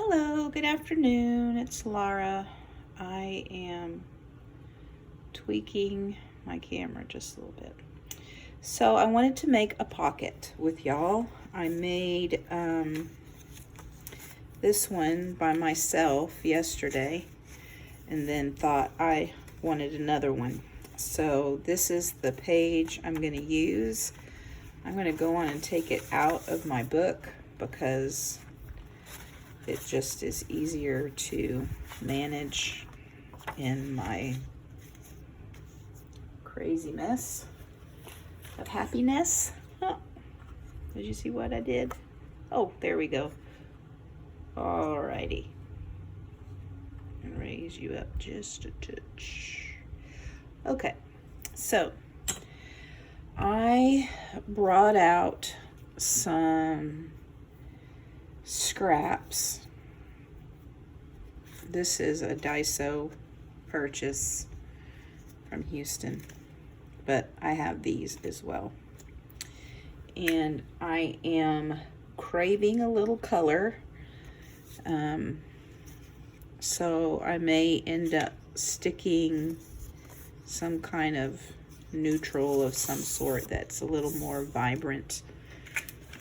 Hello, good afternoon. It's Laura. I am tweaking my camera just a little bit. So I wanted to make a pocket with y'all. I made this one by myself yesterday and then thought I wanted another one. So this is the page I'm going to use. I'm going to go on and take it out of my book because it just is easier to manage in my crazy mess of happiness. Oh, did you see what I did? Oh, there we go. Alrighty. And raise you up just a touch. Okay, so I brought out some scraps. This is a Daiso purchase from Houston, but I have these as well. And I am craving a little color, so I may end up sticking some kind of neutral of some sort that's a little more vibrant.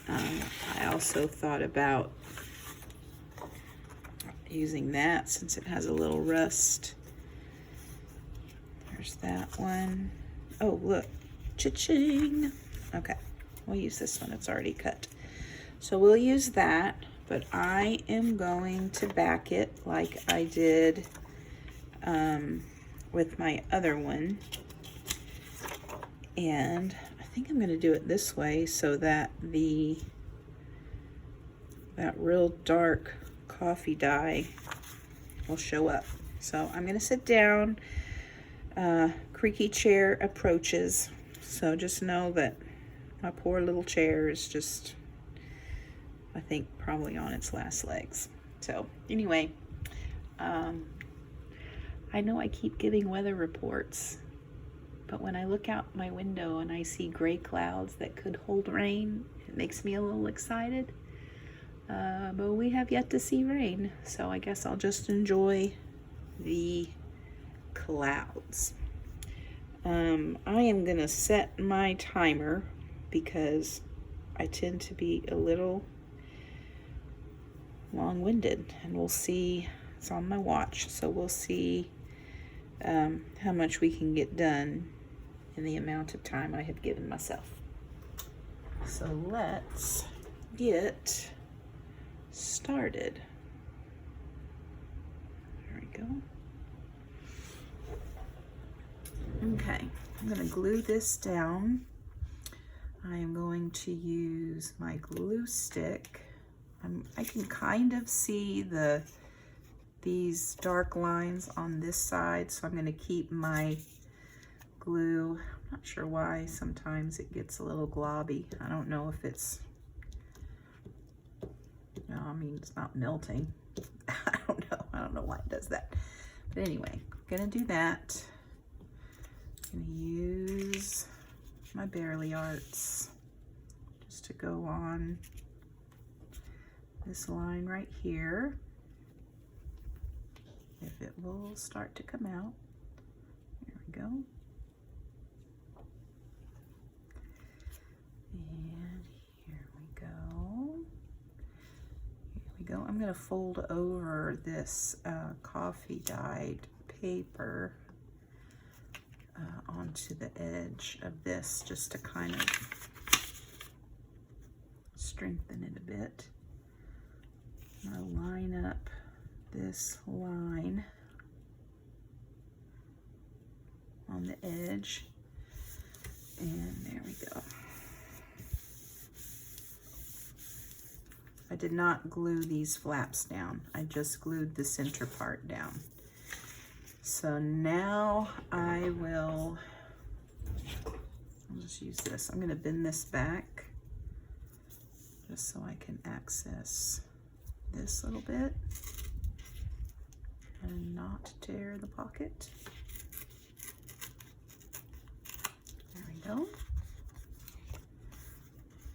I also thought about using that since it has a little rust. There's that one. Oh, look, cha-ching. Okay, we'll use this one. It's already cut. So we'll use that, but I am going to back it like I did with my other one. And I think I'm going to do it this way so that that real dark coffee dye will show up. So I'm going to sit down. Creaky chair approaches. So just know that my poor little chair is just, I think, probably on its last legs. So anyway, I know I keep giving weather reports, but when I look out my window and I see gray clouds that could hold rain, it makes me a little excited. But we have yet to see rain, so I guess I'll just enjoy the clouds. I am going to set my timer because I tend to be a little long-winded, and we'll see. It's on my watch, so we'll see how much we can get done in the amount of time I have given myself. So let's get started. There we go. Okay, I'm going to glue this down. I am going to use my glue stick. I can kind of see these dark lines on this side, so I'm going to keep my glue. I'm not sure why sometimes it gets a little globby. I don't know if it's, no, I mean, it's not melting. I don't know why it does that. But anyway, I'm going to do that. I'm going to use my Barely Arts just to go on this line right here. If it will start to come out. There we go. And here we go. Here we go. I'm going to fold over this coffee dyed paper onto the edge of this just to kind of strengthen it a bit. I'm going to line up this line on the edge, and there we go. I did not glue these flaps down. I just glued the center part down. So now I'll just use this. I'm going to bend this back just so I can access this little bit and not tear the pocket. There we go.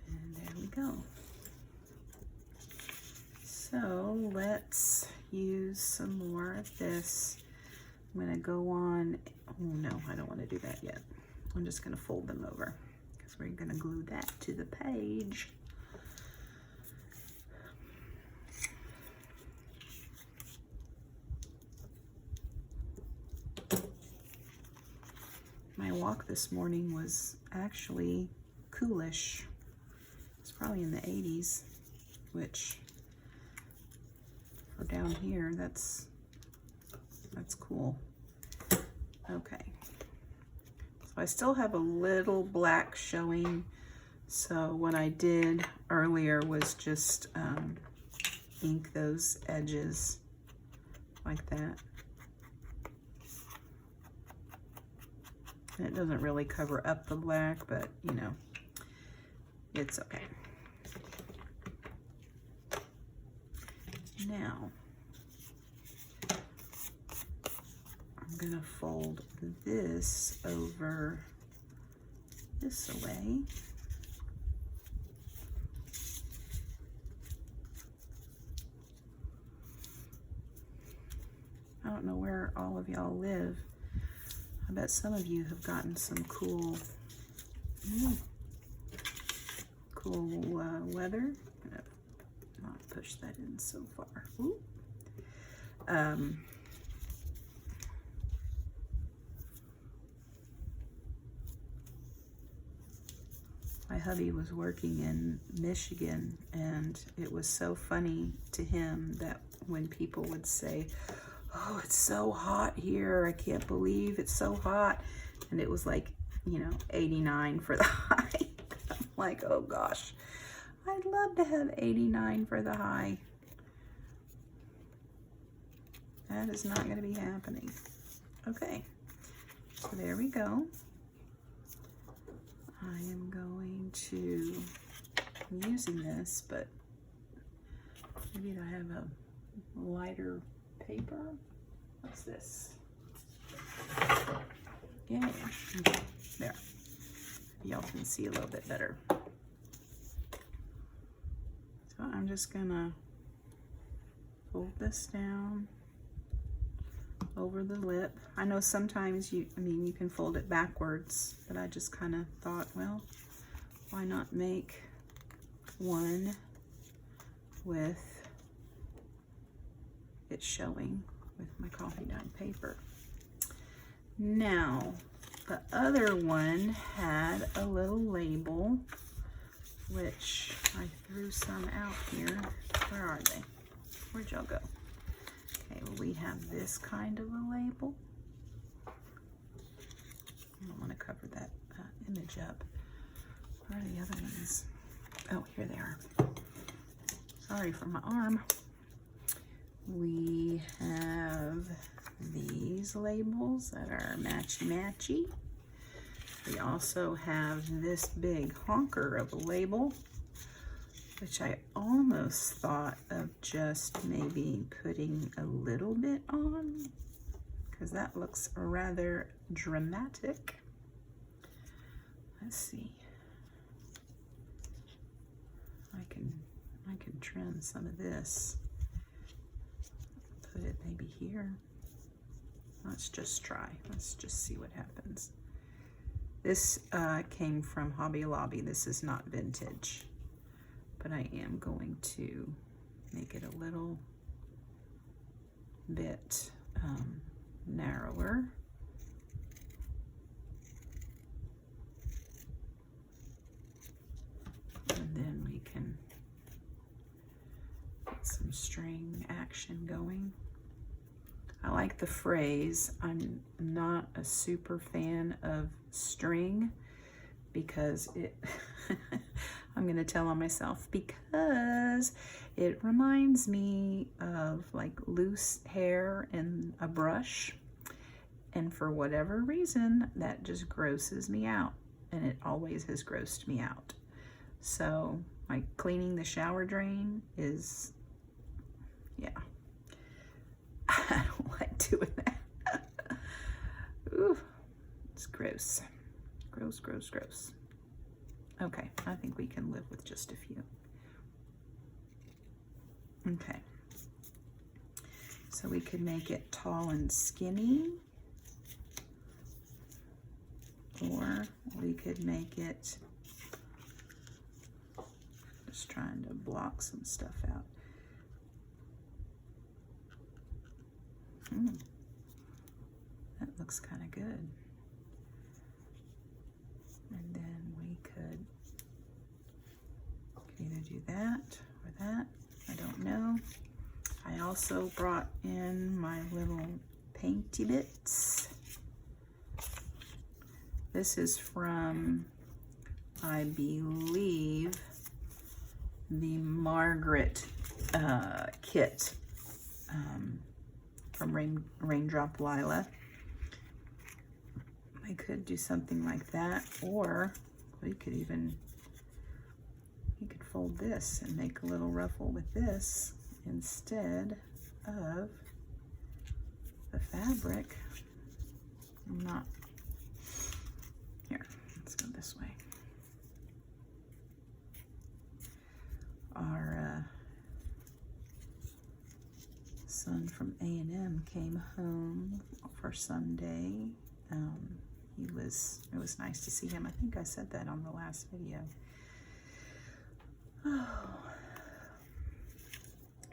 And there we go. So let's use some more of this. I'm gonna go on, oh no, I don't wanna do that yet. I'm just gonna fold them over because we're gonna glue that to the page. My walk this morning was actually coolish. It's probably in the 80s, which for down here, that's cool. Okay, so I still have a little black showing. So what I did earlier was just ink those edges like that. And it doesn't really cover up the black, but you know, it's okay. Now, I'm gonna fold this over this way. I don't know where all of y'all live. I bet some of you have gotten some cool, weather. I'm gonna not push that in so far. Ooh. My hubby was working in Michigan, and it was so funny to him that when people would say, "Oh, it's so hot here. I can't believe it's so hot." And it was like, you know, 89 for the high. I'm like, oh gosh, I'd love to have 89 for the high. That is not going to be happening. Okay, so there we go. I am going to, I'm using this, but maybe I have a lighter paper. What's this? Yeah, there. Y'all can see a little bit better. So I'm just gonna fold this down over the lip. I know sometimes you can fold it backwards, but I just kind of thought, well, why not make one with it showing with my coffee dye paper. Now, the other one had a little label, which I threw some out here. Where are they? Where'd y'all go? Okay, well, we have this kind of a label. I don't want to cover that image up. Where are the other ones? Oh, here they are. Sorry for my arm. We have these labels that are matchy-matchy. We also have this big honker of a label, which I almost thought of just maybe putting a little bit on, because that looks rather dramatic. Let's see. I can trim some of this. Put it maybe here. Let's just try. Let's just see what happens. This came from Hobby Lobby. This is not vintage, but I am going to make it a little bit narrower. And then we can get some string action going. I like the phrase. I'm not a super fan of string because it, I'm gonna tell on myself, because it reminds me of like loose hair and a brush. And for whatever reason, that just grosses me out. And it always has grossed me out. So like cleaning the shower drain is, yeah. I don't like doing that. Ooh, it's gross. Gross, gross, gross. Okay, I think we can live with just a few. Okay. So we could make it tall and skinny, or we could make it, just trying to block some stuff out. That looks kind of good. And then we could either do that or that. I don't know. I also brought in my little painty bits. This is from, I believe, the Margaret kit from RaindropLila. I could do something like that, or we could even, you could fold this and make a little ruffle with this instead of the fabric. I'm not, here, let's go this way. Our son from A&M came home for Sunday. It was nice to see him. I think I said that on the last video. Oh,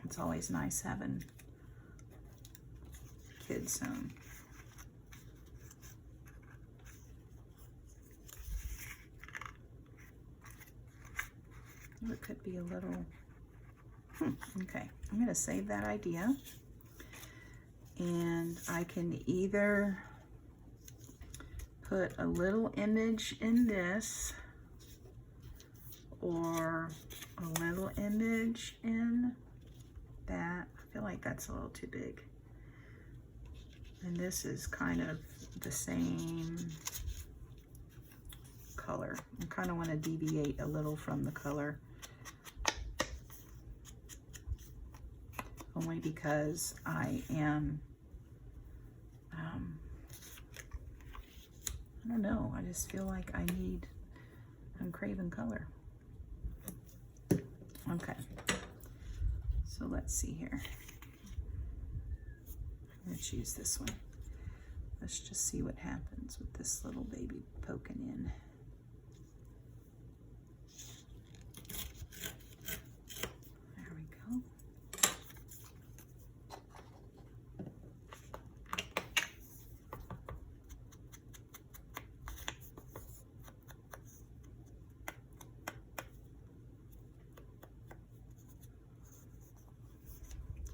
it's always nice having kids home. It could be a little, okay, I'm going to save that idea. And I can either put a little image in this, or a little image in that. I feel like that's a little too big. And this is kind of the same color. I kind of want to deviate a little from the color, only because I am, I don't know, I just feel like I'm craving color. Okay, so let's see here. I'm gonna choose this one. Let's just see what happens with this little baby poking in. There we go.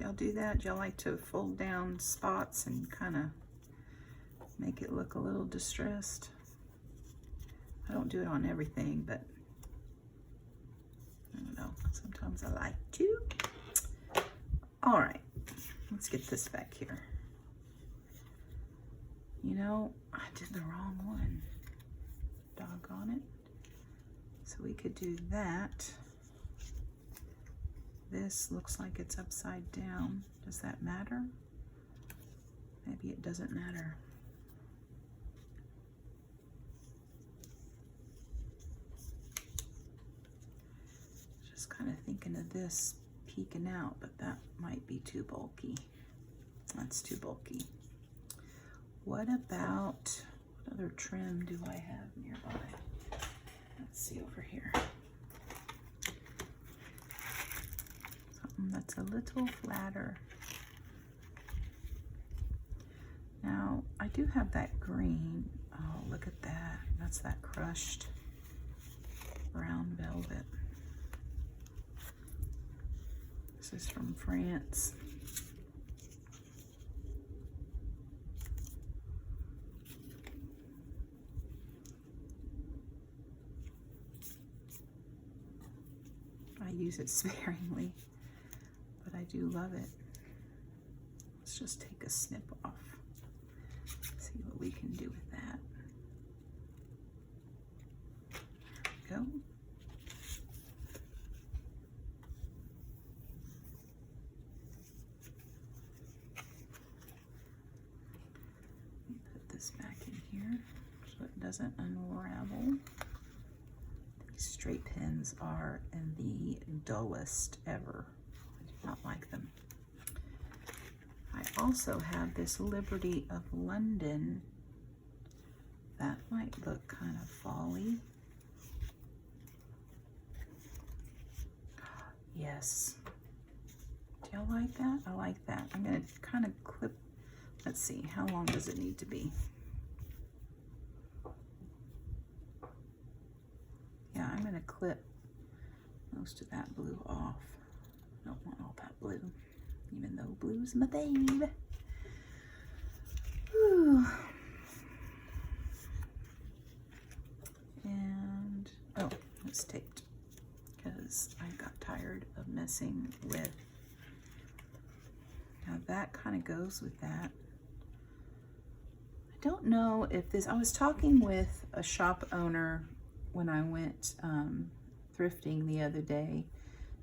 Y'all do that? Y'all like to fold down spots and kind of make it look a little distressed? I don't do it on everything, but I don't know. Sometimes I like to. All right, let's get this back here. You know, I did the wrong one. Doggone it. So we could do that. This looks like it's upside down. Does that matter? Maybe it doesn't matter. Just kind of thinking of this peeking out, but that might be too bulky. That's too bulky. What about, what other trim do I have nearby? Let's see over here. Something that's a little flatter. Now, I do have that green. Oh, look at that. That's that crushed brown velvet. This is from France. I use it sparingly, but I do love it. Let's just take a snip off. See what we can do with that. There we go. Put this back in here so it doesn't unravel. These straight pins are the dullest ever. not like them. I also have this Lidia of London. That might look kind of fall-y. Yes. Do y'all like that? I like that. I'm going to kind of clip. Let's see. How long does it need to be? Yeah, I'm going to clip most of that blue off. I don't want all that blue, even though blue's my babe. Whew. And, oh, it's taped because I got tired of messing with. Now that kind of goes with that. I don't know if this, I was talking with a shop owner when I went thrifting the other day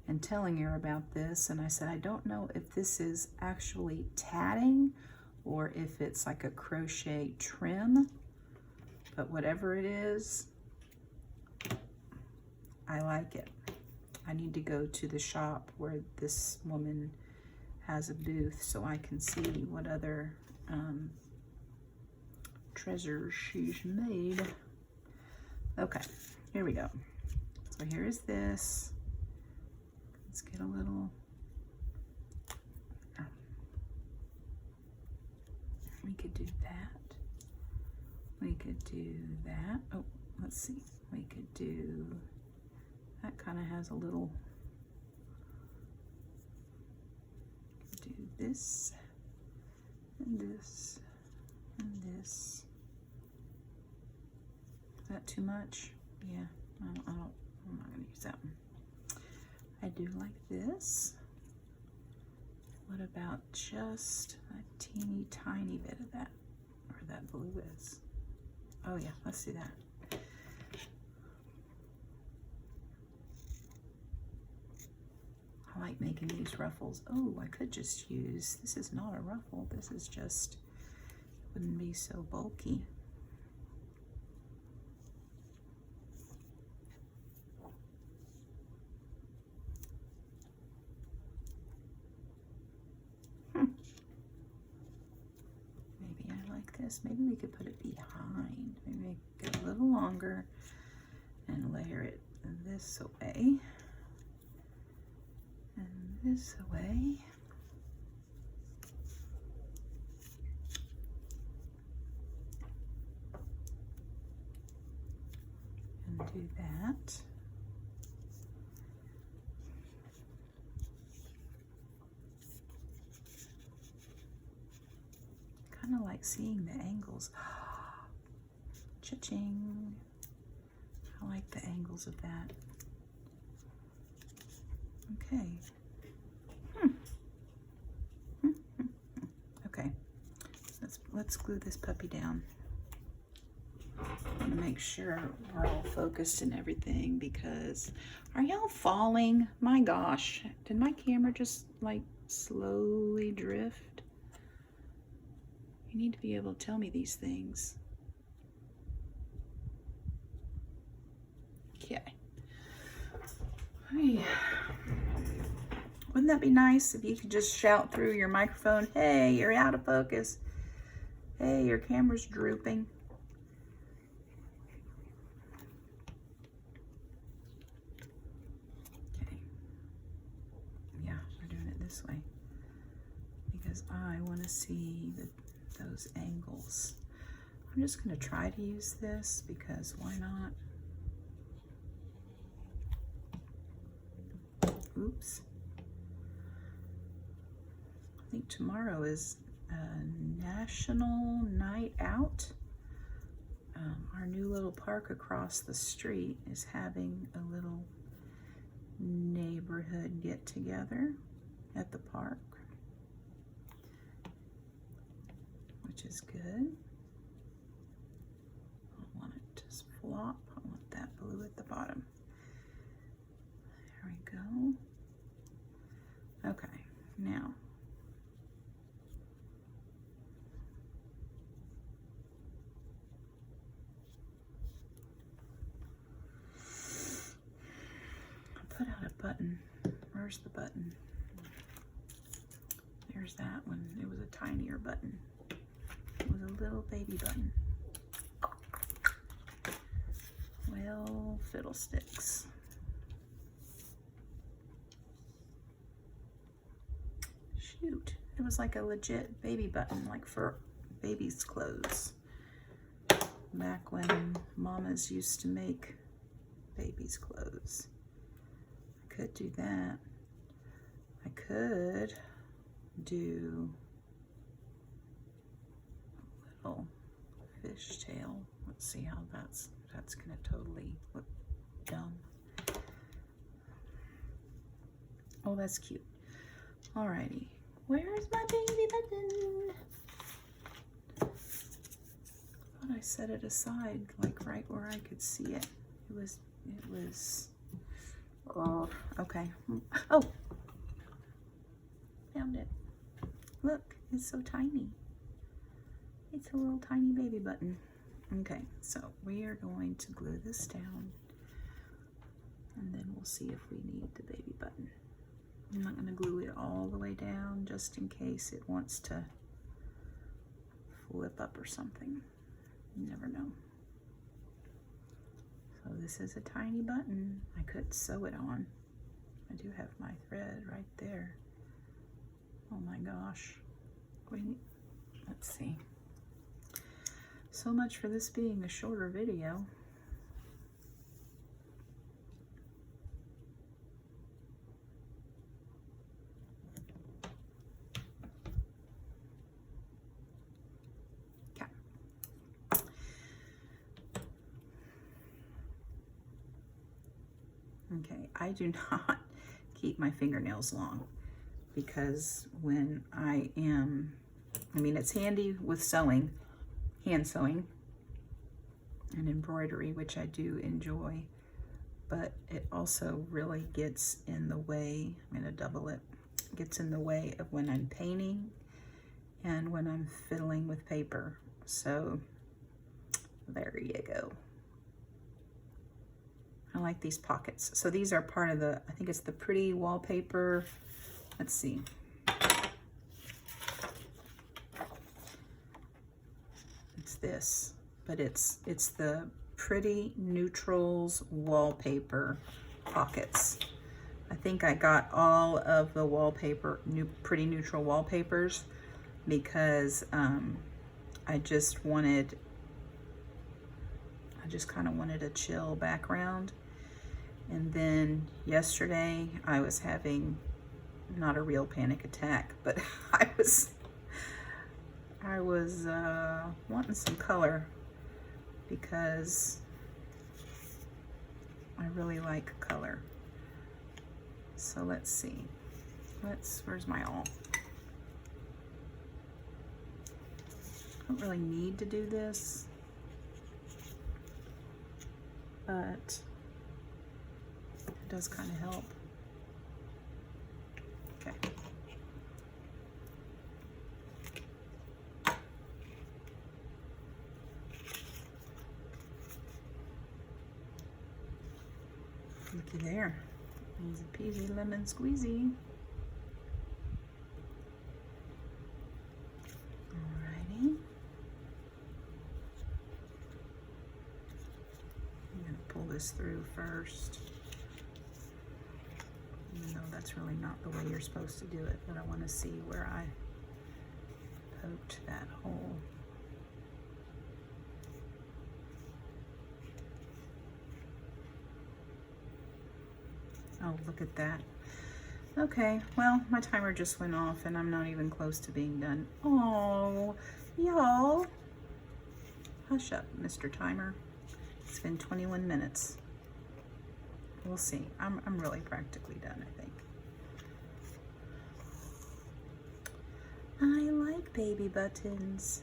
and telling her about this, and I said, I don't know if this is actually tatting or if it's like a crochet trim, but whatever it is, I like it. I need to go to the shop where this woman has a booth so I can see what other treasures she's made. Okay, here we go. So here is this. Let's get a little, we could do that. We could do that. Oh, let's see. We could do, that kind of has a little, do this, and this, and this. Is that too much? Yeah, I'm not gonna use that one. I do like this. What about just a teeny tiny bit of that, where that blue is? Oh yeah, let's do that. I like making these ruffles. Oh, I could just use, this is not a ruffle, this is just, wouldn't be so bulky. Maybe I like this. Maybe we could put it behind. Maybe make it a little longer and layer it this away. And this away. And do that. Kind of like seeing the angles. Cha-ching. I like the angles of that. Okay. Okay. Let's glue this puppy down. I want to make sure we're all focused and everything, because are y'all falling? My gosh, did my camera just like slowly drift? You need to be able to tell me these things. Okay. Hey. Wouldn't that be nice if you could just shout through your microphone, hey, you're out of focus. Hey, your camera's drooping. Okay. Yeah, we're doing it this way because I want to see those angles. I'm just going to try to use this because why not? Oops. I think tomorrow is a national night out. Our new little park across the street is having a little neighborhood get together at the park, which is good. I want it to flop. I want that blue at the bottom. There we go. Okay, now I put out a button. Where's the button? There's that one. It was a tinier button. It was a little baby button. Well, fiddlesticks. Shoot. It was like a legit baby button, like for baby's clothes. Back when mamas used to make baby's clothes. I could do that. I could do a little fishtail. Let's see how that's gonna totally look dumb. Oh, that's cute. Alrighty. Where's my baby button? I thought I set it aside, like right where I could see it. It was, oh, okay. Oh, found it. Look, it's so tiny. It's a little tiny baby button. Okay, so we are going to glue this down, and then we'll see if we need the baby button. I'm not going to glue it all the way down just in case it wants to flip up or something. You never know. So this is a tiny button. I could sew it on. I do have my thread right there. Oh my gosh. Let's see. So much for this being a shorter video. Okay, I do not keep my fingernails long because when I mean, it's handy with sewing, hand sewing and embroidery, which I do enjoy, but it also really gets in the way. I'm going to double it. It gets in the way of when I'm painting and when I'm fiddling with paper. So there you go. I like these pockets. So these are part of the, I think it's the pretty wallpaper. Let's see. It's this, but it's the Pretty Neutrals wallpaper pockets. I think I got all of the wallpaper, Pretty Neutral wallpapers, because I just kind of wanted a chill background. And then yesterday I was having not a real panic attack, but I was wanting some color because I really like color. So let's see. Where's my awl? I don't really need to do this, but it does kind of help. Okay. Looky there. Easy peasy lemon squeezy. Alrighty. I'm going to pull this through first. Even though that's really not the way you're supposed to do it, but I want to see where I poked that hole. Oh, look at that. Okay, well, my timer just went off and I'm not even close to being done. Oh, y'all. Hush up, Mr. Timer. It's been 21 minutes. We'll see. I'm really practically done, I think. I like baby buttons.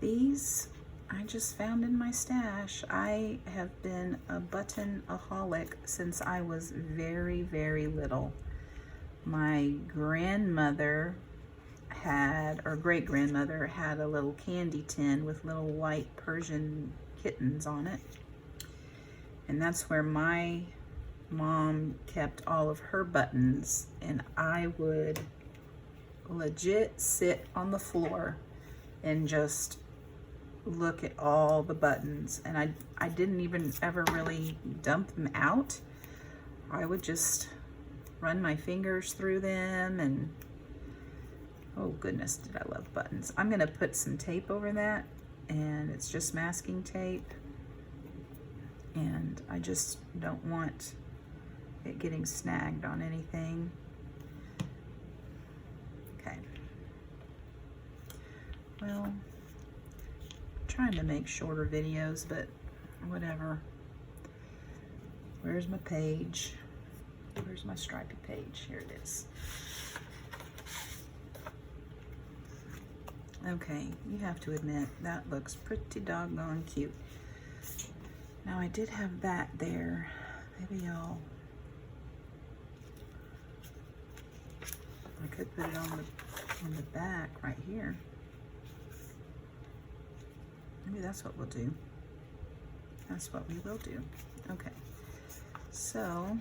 These I just found in my stash. I have been a button-aholic since I was very, very little. My grandmother had, or great-grandmother had, a little candy tin with little white Persian kittens on it. And that's where my mom kept all of her buttons, and I would legit sit on the floor and just look at all the buttons. And I didn't even ever really dump them out. I would just run my fingers through them, and oh goodness, did I love buttons. I'm gonna put some tape over that, and it's just masking tape, and I just don't want it getting snagged on anything. Okay. Well, I'm trying to make shorter videos, but whatever. Where's my page? Where's my stripy page? Here it is. Okay, you have to admit, that looks pretty doggone cute. Now I did have that there. Maybe I could put it on the back right here. Maybe that's what we'll do. That's what we will do. Okay. So,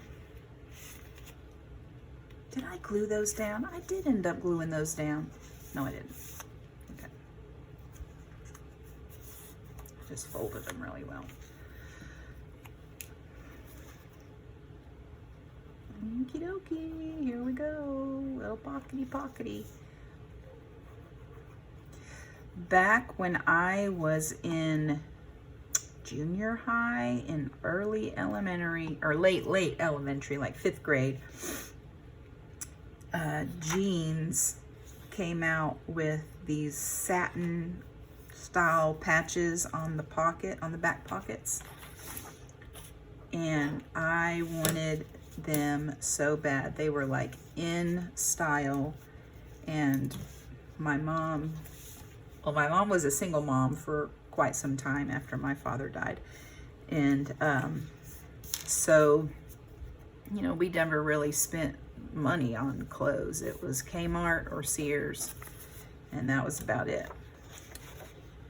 did I glue those down? I did end up gluing those down. No, I didn't. Okay. Just folded them really well. Okie dokie, here we go. Little pockety pockety. Back when I was in junior high, in early elementary, or late elementary, like 5th grade, jeans came out with these satin style patches on the pocket, on the back pockets, and I wanted them so bad. They were like in style, and my mom was a single mom for quite some time after my father died, and so, you know, we never really spent money on clothes. It was Kmart or Sears, and that was about it.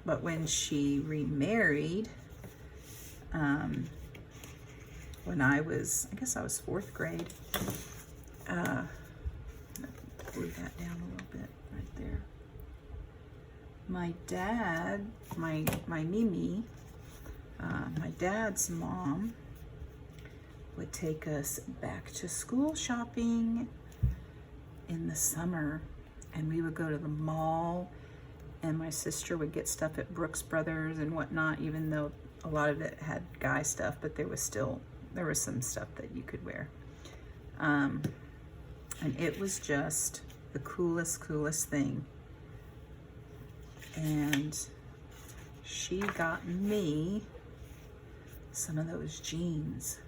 But when she remarried, when I guess I was 4th grade, glue that down a little bit right there. My dad, my Mimi, my dad's mom would take us back to school shopping in the summer, and we would go to the mall, and my sister would get stuff at Brooks Brothers and whatnot, even though a lot of it had guy stuff, but there was some stuff that you could wear. And it was just the coolest thing. And she got me some of those jeans,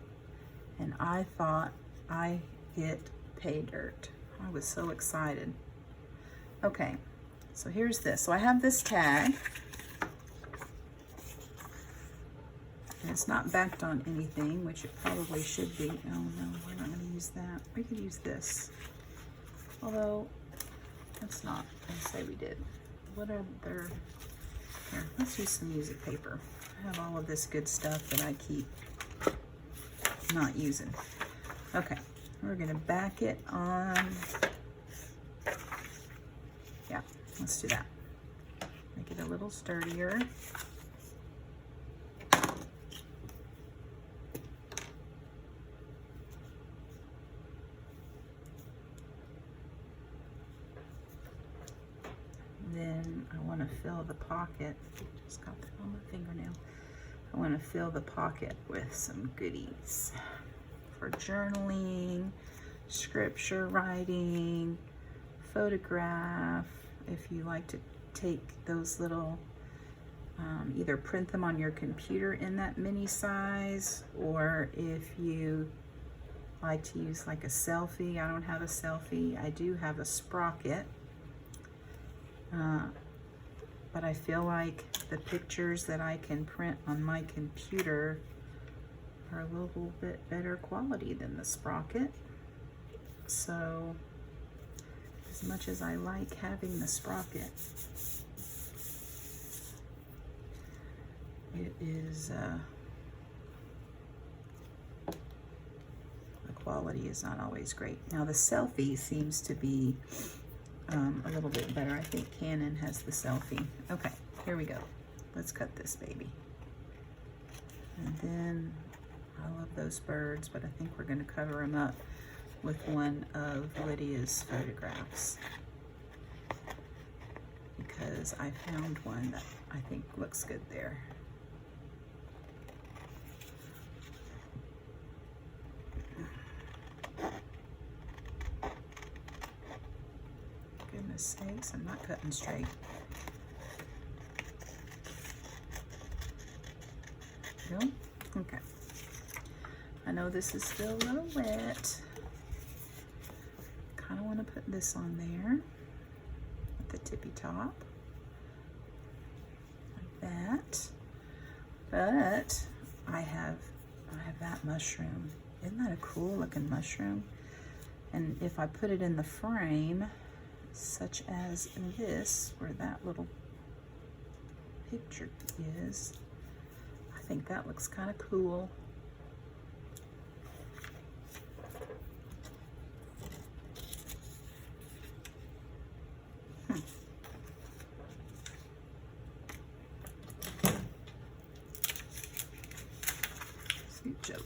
and I thought I hit pay dirt. I was so excited. Okay, so here's this. So I have this tag, and it's not backed on anything, which it probably should be. Oh no, we're not going to use that. We could use this, although let's not. Let's say we did. What are there? Here, let's use some music paper. I have all of this good stuff that I keep not using. Okay, we're gonna back it on. Yeah, let's do that. Make it a little sturdier. Then I want to fill the pocket. Just got that on my fingernail. I want to fill the pocket with some goodies for journaling, scripture writing, photograph. If you like to take those little, either print them on your computer in that mini size, or if you like to use like a selfie. I don't have a selfie. I do have a sprocket. But I feel like the pictures that I can print on my computer are a little bit better quality than the sprocket. So, as much as I like having the sprocket, it is, the quality is not always great. Now the selfie seems to be a little bit better. I think Canon has the selfie. Okay, here we go. Let's cut this baby. And then, I love those birds, but I think we're going to cover them up with one of Lydia's photographs, because I found one that I think looks good there. Goodness sakes, I'm not cutting straight. Go? Okay. I know this is still a little wet. Kind of want to put this on there at the tippy top, like that. But I have that mushroom. Isn't that a cool looking mushroom? And if I put it in the frame, such as this, where that little picture is, I think that looks kind of cool. Sweet joke.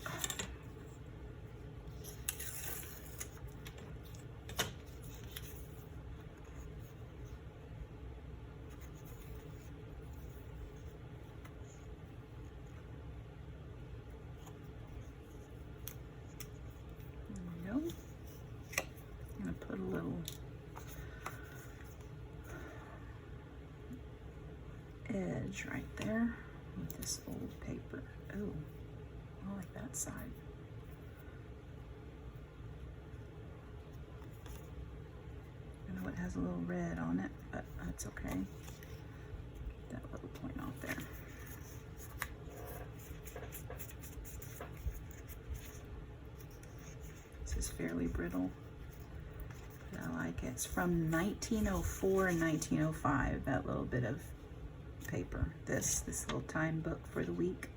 I'm going to put a little edge right there with this old paper. Oh, I like that side. I know it has a little red on it, but that's okay. Get that little point off there. This is fairly brittle, but I like it. It's from 1904 and 1905, that little bit of paper. This little time book for the week,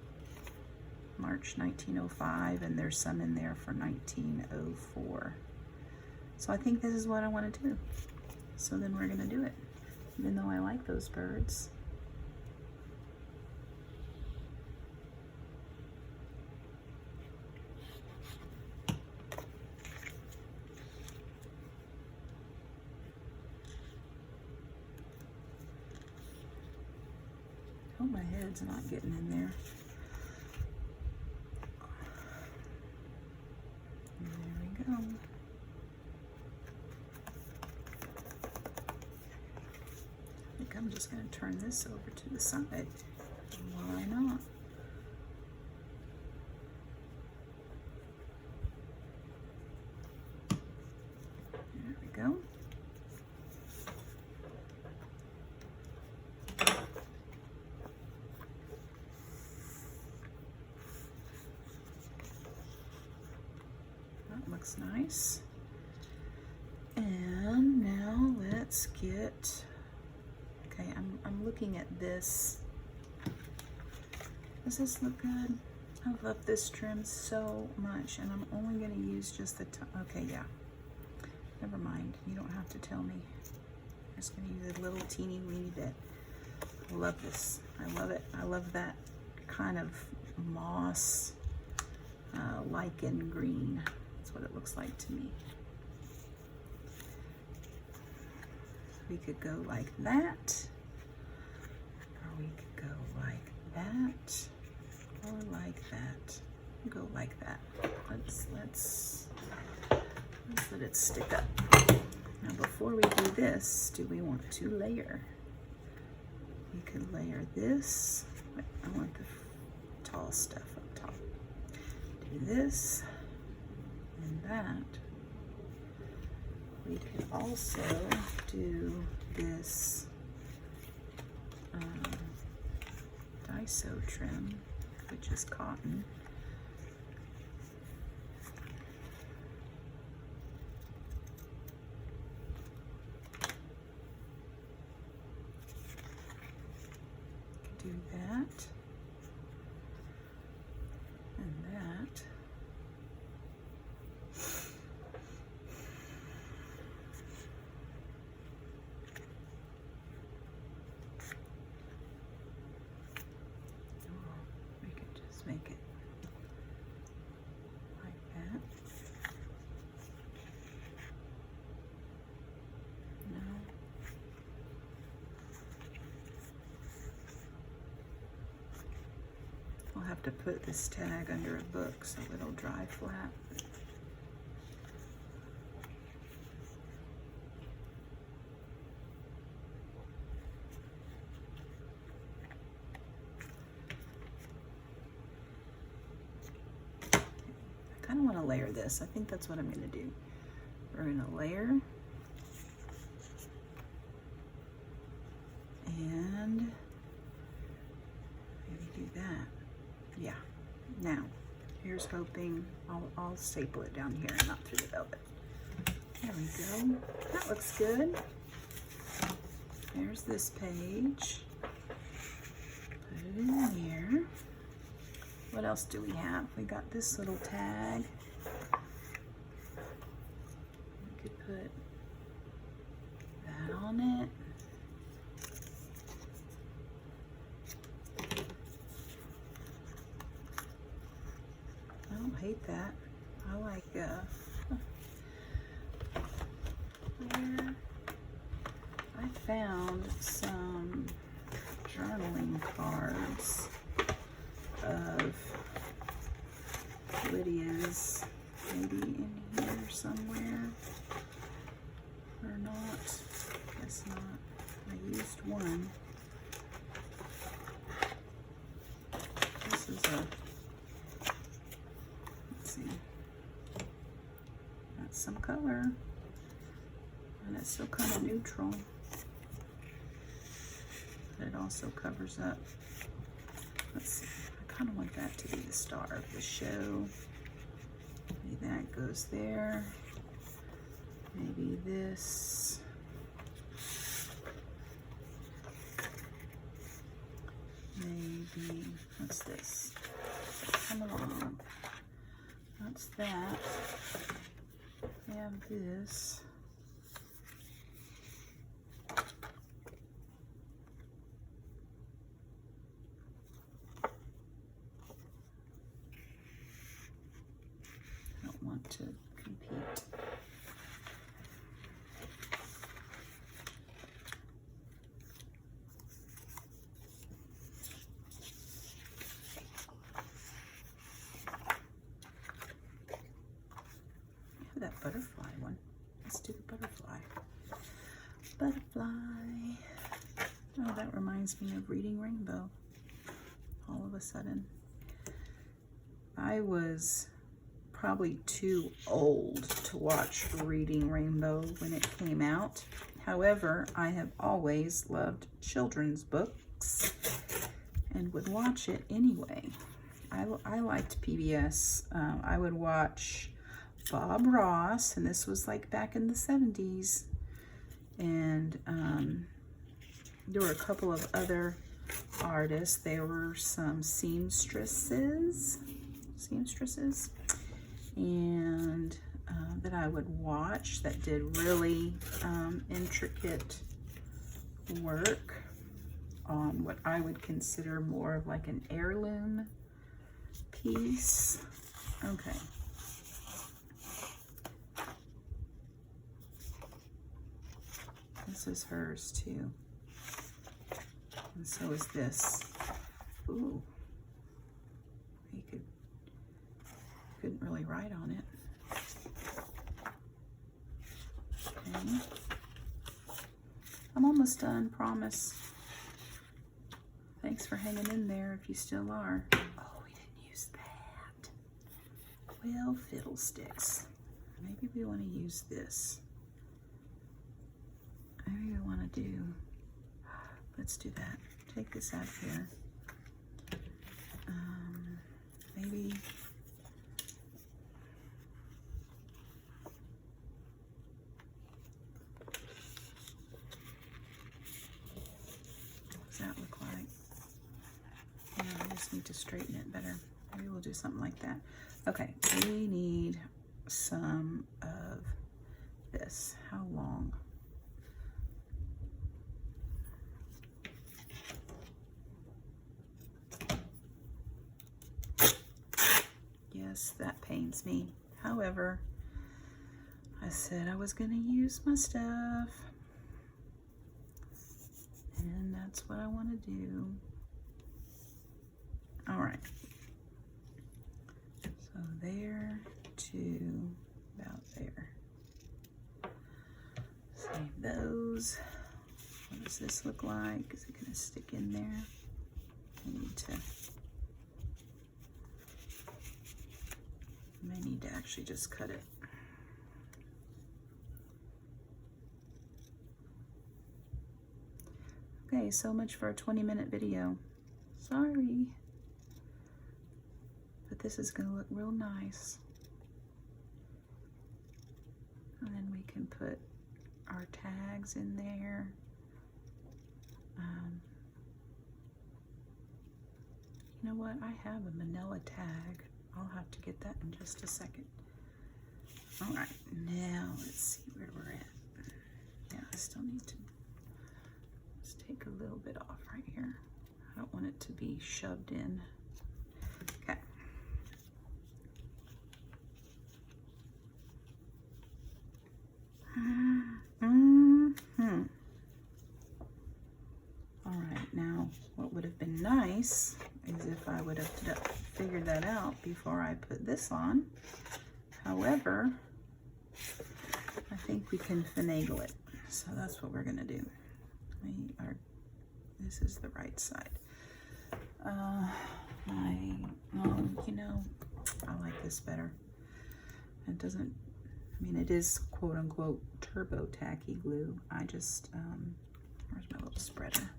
March 1905, and there's some in there for 1904. So I think this is what I want to do. So then we're going to do it, even though I like those birds. Hope my head's not getting in there. And there we go. I think I'm just going to turn this over to the side. Why not? There we go. Looks nice. And now let's get, okay, I'm looking at this. Does this look good? I love this trim so much, and I'm only going to use just the top. Okay, yeah. Never mind. You don't have to tell me. I'm just going to use a little teeny weeny bit. I love this. I love it. I love that kind of moss, lichen green. That's what it looks like to me. We could go like that, or we could go like that, or like that. Go like that. Let's let it stick up. Now before we do this, do we want to layer? We could layer this. Wait, I want the tall stuff up top. Do this and that. We could also do this Daiso trim, which is cotton. Do that and that. have to put this tag under a book so it'll dry flat. I kind of want to layer this. I think that's what I'm going to do. We're going to layer. And maybe do that. Yeah. Now, here's hoping I'll staple it down here and not through the velvet. There we go. That looks good. There's this page. Put it in here. What else do we have? We got this little tag. We could put that on it. I don't hate that. I like where I found some journaling cards of Lydia's, maybe in here somewhere, or not. Guess not. I used one. This is a, let's see, that's some color, and it's still kind of neutral, but it also covers up. Let's see, I kind of want that to be the star of the show. Maybe that goes there. Maybe this. Maybe, what's this? Come along. That's that. We have this. I don't want to compete. That butterfly one. Let's do the butterfly. Butterfly. Oh, that reminds me of Reading Rainbow. All of a sudden. I was probably too old to watch Reading Rainbow when it came out. However, I have always loved children's books and would watch it anyway. I liked PBS. I would watch Bob Ross, and this was like back in the 70s, and there were a couple of other artists. There were some seamstresses, and that I would watch that did really intricate work on what I would consider more of like an heirloom piece. Okay. This is hers too. And so is this. Ooh. You couldn't really write on it. Okay. I'm almost done, promise. Thanks for hanging in there if you still are. Oh, we didn't use that. Well, fiddlesticks. Maybe we want to use this. Maybe we want to do, let's do that. Take this out here. Maybe, what does that look like? Yeah, I just need to straighten it better. Maybe we'll do something like that. Okay, we need some of this. How long? Yes, that pains me. However, I said I was going to use my stuff, and that's what I want to do. All right, So there to about there. Save those. What does this look like? Is it going to stick in there? I may need to actually just cut it. Okay, so much for a 20-minute video. Sorry. But this is going to look real nice. And then we can put our tags in there. You know what? I have a manila tag. I'll have to get that in just a second. All right, now let's see where we're at. Yeah, I still need to just take a little bit off right here. I don't want it to be shoved in. Okay. All right, now what would have been nice is if I would have figured that out before I put this on. However, I think we can finagle it. So that's what we're gonna do. This is the right side. You know, I like this better. It doesn't, I mean, it is quote unquote turbo tacky glue. I just, where's my little spreader?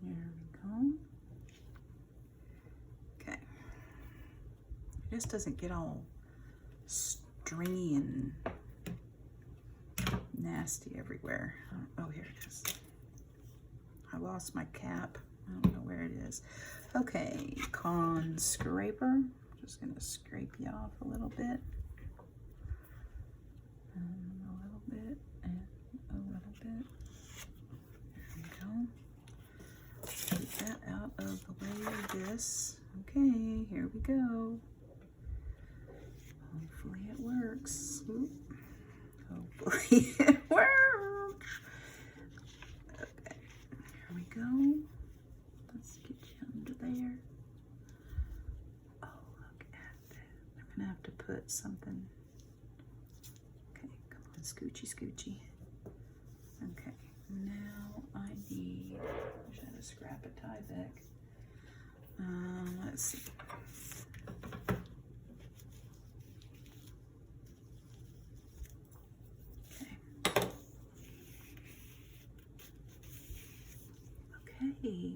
There we go. Okay. It just doesn't get all stringy and nasty everywhere. Oh, here it is. I lost my cap. I don't know where it is. Okay, con scraper. Just gonna scrape you off a little bit. And a little bit, and a little bit. There we go. Get that out of the way of this. Okay, here we go. Hopefully it works. Oop. Hopefully it works. Okay, here we go. Let's get you under there. Oh, look at that. I'm gonna have to put something. Okay, come on, scoochy, scoochy. Okay, now I need, I wish I had a scrap of Tyvek. Let's see. Okay,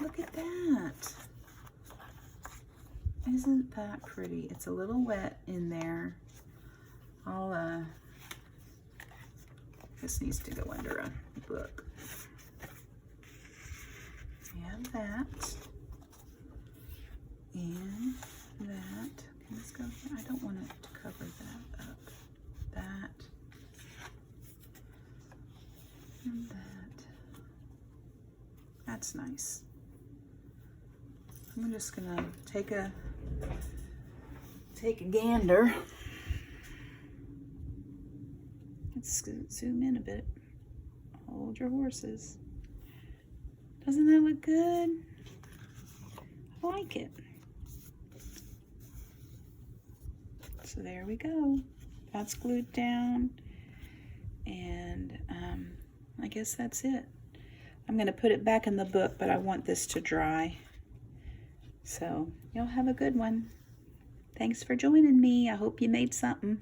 look at that. Isn't that pretty? It's a little wet in there. This needs to go under a book. We have that. And that. Okay, let's go here. I don't want it to cover that up. That. And that. That's nice. I'm just gonna take a gander. Let's zoom in a bit. Hold your horses. Doesn't that look good? I like it. So there we go. That's glued down. And I guess that's it. I'm going to put it back in the book, but I want this to dry. So y'all have a good one. Thanks for joining me. I hope you made something.